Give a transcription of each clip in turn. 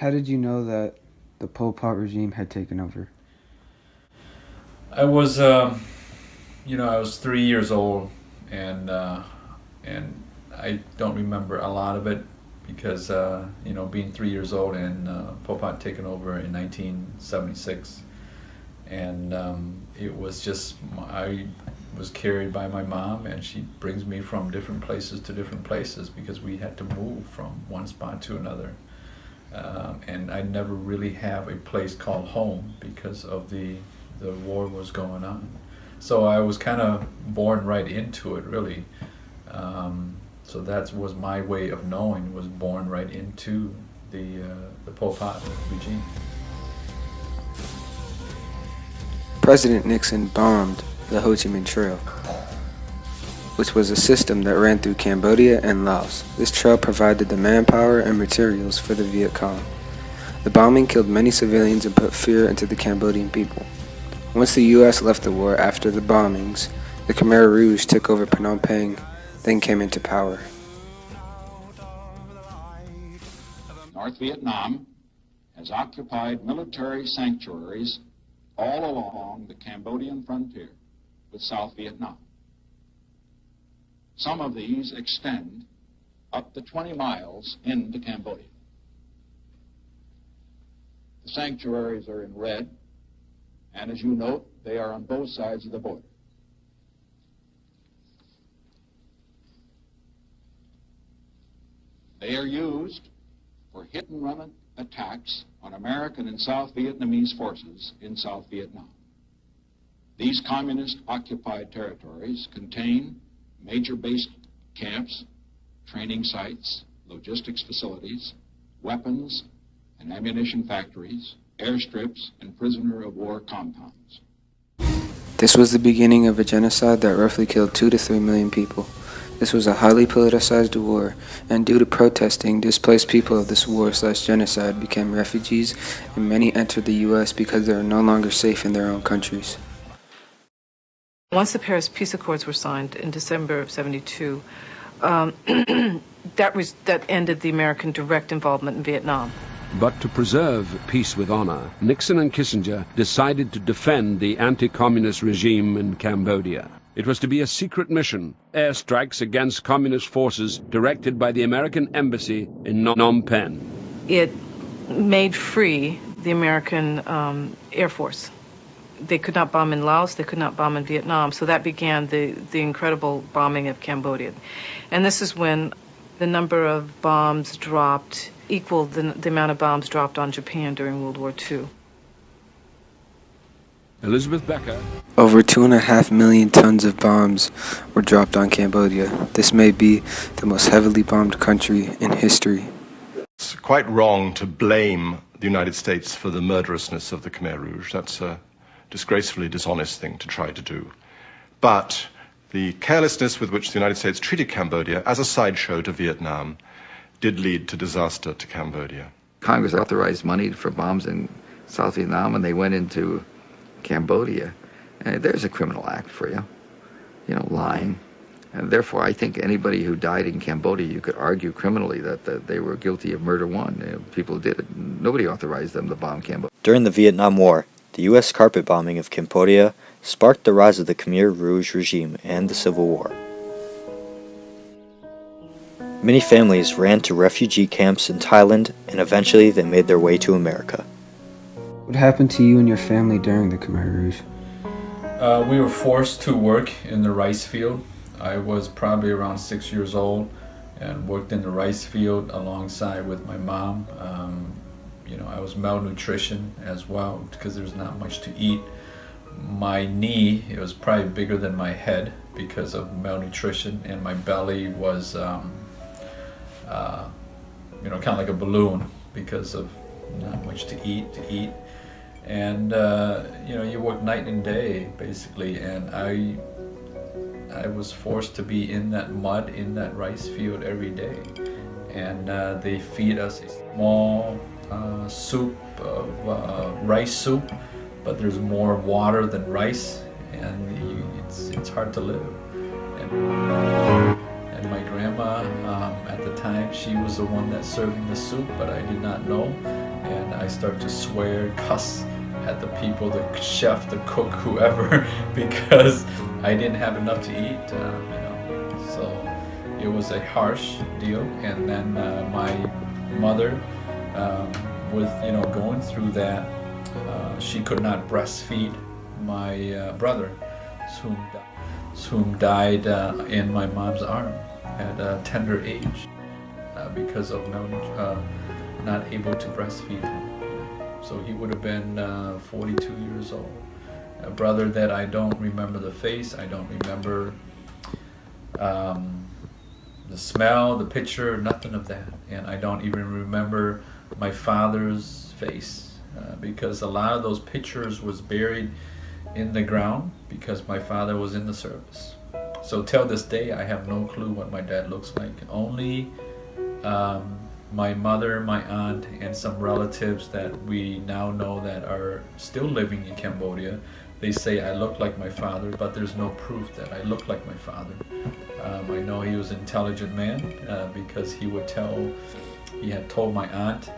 How did you know that the Pol Pot regime had taken over? I was, I was 3 years old, and I don't remember a lot of it because being 3 years old and Pol Pot taken over in 1976, and it was just I was carried by my mom, and she brings me from different places to different places because we had to move from one spot to another. And I never really have a place called home because of the war was going on. So I was kind of born right into it, really. So that was my way of knowing, was born right into the Pol Pot regime. President Nixon bombed the Ho Chi Minh Trail, which was a system that ran through Cambodia and Laos. This trail provided the manpower and materials for the Viet Cong. The bombing killed many civilians and put fear into the Cambodian people. Once the U.S. left the war after the bombings, the Khmer Rouge took over Phnom Penh, then came into power. North Vietnam has occupied military sanctuaries all along the Cambodian frontier with South Vietnam. Some of these extend up to 20 miles into Cambodia. The sanctuaries are in red, and as you note, they are on both sides of the border. They are used for hit-and-run attacks on American and South Vietnamese forces in South Vietnam. These communist-occupied territories contain major base camps, training sites, logistics facilities, weapons and ammunition factories, airstrips, and prisoner-of-war compounds. This was the beginning of a genocide that roughly killed 2 to 3 million people. This was a highly politicized war, and due to protesting, displaced people of this war/genocide became refugees, and many entered the U.S. because they are no longer safe in their own countries. Once the Paris Peace Accords were signed in December of '72, that ended the American direct involvement in Vietnam. But to preserve peace with honor, Nixon and Kissinger decided to defend the anti-communist regime in Cambodia. It was to be a secret mission, airstrikes against communist forces directed by the American embassy in Phnom Penh. It made free the American Air Force. They could not bomb in Laos, they could not bomb in Vietnam, so that began the incredible bombing of Cambodia. And this is when the number of bombs dropped, equaled the amount of bombs dropped on Japan during World War II. Elizabeth Becker. Over 2.5 million tons of bombs were dropped on Cambodia. This may be the most heavily bombed country in history. It's quite wrong to blame the United States for the murderousness of the Khmer Rouge. That's a disgracefully dishonest thing to try to do. But the carelessness with which the United States treated Cambodia as a sideshow to Vietnam did lead to disaster to Cambodia. Congress authorized money for bombs in South Vietnam, and they went into Cambodia. There's a criminal act for you, lying. And therefore, I think anybody who died in Cambodia, you could argue criminally that they were guilty of murder one. People did it. Nobody authorized them to bomb Cambodia. During the Vietnam War, the U.S. carpet bombing of Cambodia sparked the rise of the Khmer Rouge regime and the Civil War. Many families ran to refugee camps in Thailand, and eventually they made their way to America. What happened to you and your family during the Khmer Rouge? We were forced to work in the rice field. I was probably around 6 years old and worked in the rice field alongside with my mom. I was malnutrition as well because there's not much to eat. My knee, it was probably bigger than my head because of malnutrition, and my belly was, kind of like a balloon because of not much to eat. And, you work night and day, basically, and I was forced to be in that mud, in that rice field every day. And they feed us a small soup of rice soup, but there's more water than rice, and it's hard to live. And my grandma, at the time, she was the one that serving the soup, but I did not know. and I start to swear, cuss at the people, the chef, the cook, whoever, because I didn't have enough to eat, So it was a harsh deal. And then my mother, with going through that, she could not breastfeed my brother, whom died in my mom's arm at a tender age because of not able to breastfeed him. So he would have been 42 years old. A brother that I don't remember the face, I don't remember the smell, the picture, nothing of that. And I don't even remember my father's face because a lot of those pictures was buried in the ground because my father was in the service. So till this day, I have no clue what my dad looks like. Only my mother, my aunt, and some relatives that we now know that are still living in Cambodia, they say I look like my father, but there's no proof that I look like my father. I know he was an intelligent man because he had told my aunt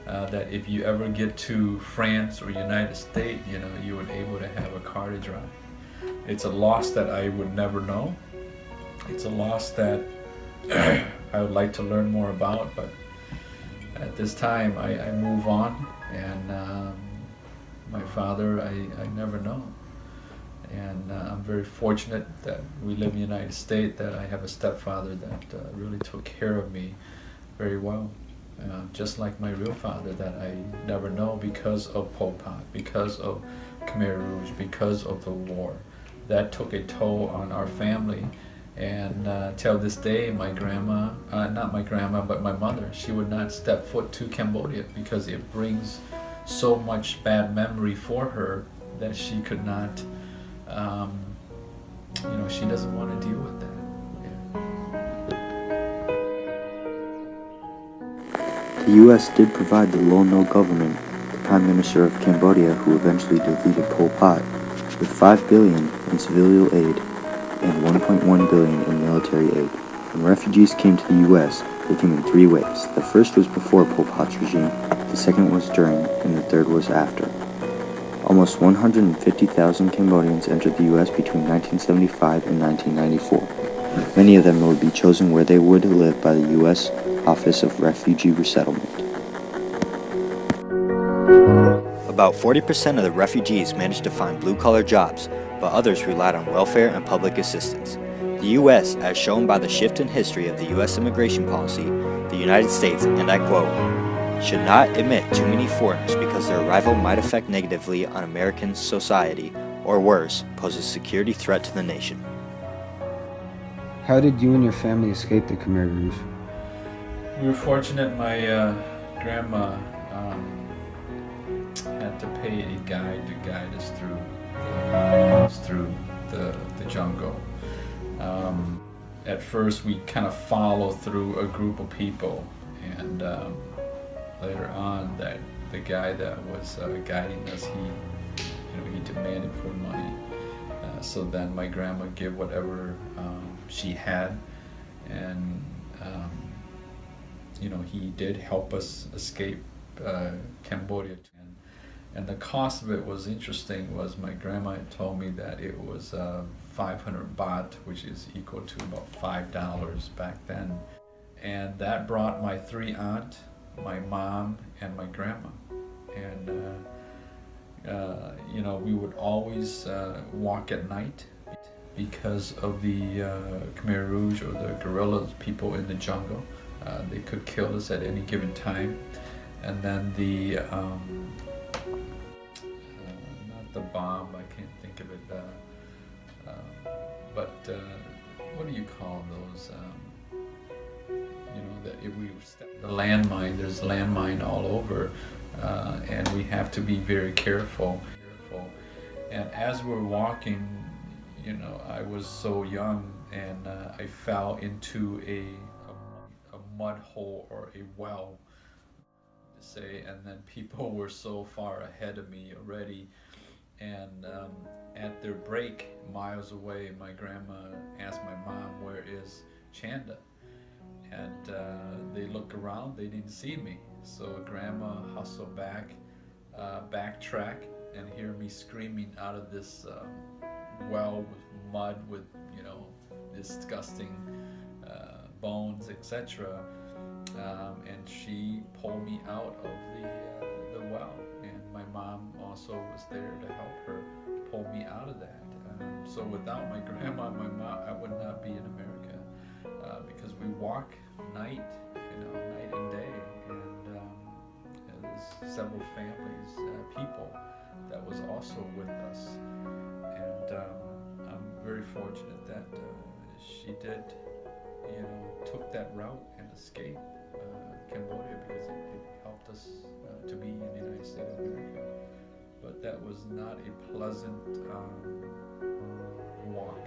that if you ever get to France or United States, you would able to have a car to drive. It's a loss that I would never know. It's a loss that I would like to learn more about, but at this time I move on, and my father I never know. And I'm very fortunate that we live in the United States, that I have a stepfather that really took care of me very well. Just like my real father that I never know because of Pol Pot, because of Khmer Rouge, because of the war. That took a toll on our family. And till this day, my grandma, not my grandma, but my mother, she would not step foot to Cambodia because it brings so much bad memory for her that she could not, she doesn't want to deal with that. The U.S. did provide the Lon Nol government, the Prime Minister of Cambodia, who eventually defeated Pol Pot, with $5 billion in civilian aid and $1.1 billion in military aid. When refugees came to the U.S., they came in three waves. The first was before Pol Pot's regime, the second was during, and the third was after. Almost 150,000 Cambodians entered the U.S. between 1975 and 1994. Many of them would be chosen where they would live by the U.S. Office of Refugee Resettlement. About 40% of the refugees managed to find blue-collar jobs, but others relied on welfare and public assistance. The U.S., as shown by the shift in history of the U.S. immigration policy, the United States, and I quote, should not admit too many foreigners because their arrival might affect negatively on American society, or worse, pose a security threat to the nation. How did you and your family escape the Khmer Rouge? We were fortunate. My grandma had to pay a guide to guide us through the jungle. At first, we kind of followed through a group of people, and later on, that the guy that was guiding us, he demanded for money. So then my grandma gave whatever she had, and he did help us escape Cambodia. And the cost of it was interesting. Was my grandma had told me that it was 500 baht, which is equal to about $5 back then. And that brought my three aunts, my mom, and my grandma. And we would always walk at night because of the Khmer Rouge, or the guerrillas, people in the jungle. They could kill us at any given time. And then the not the bomb, I can't think of it, but what do you call those? That if we step the landmine, there's landmine all over, and we have to be very careful. And as we're walking, I was so young, and I fell into a mud hole or a well, to say, and then people were so far ahead of me already, and at their break, miles away, my grandma asked my mom, "Where is Chanda?" and they look around, they didn't see me. So Grandma hustled backtrack, and hear me screaming out of this well with mud, with disgusting bones, etc. And she pulled me out of the well, and my mom also was there to help her pull me out of that. So without my grandma and my mom, I would not be in America, because we walk night and day, and there's several families, people that was also with us, and I'm very fortunate that she did, took that route and escaped Cambodia, because it helped us to be in the United States of America. But that was not a pleasant walk.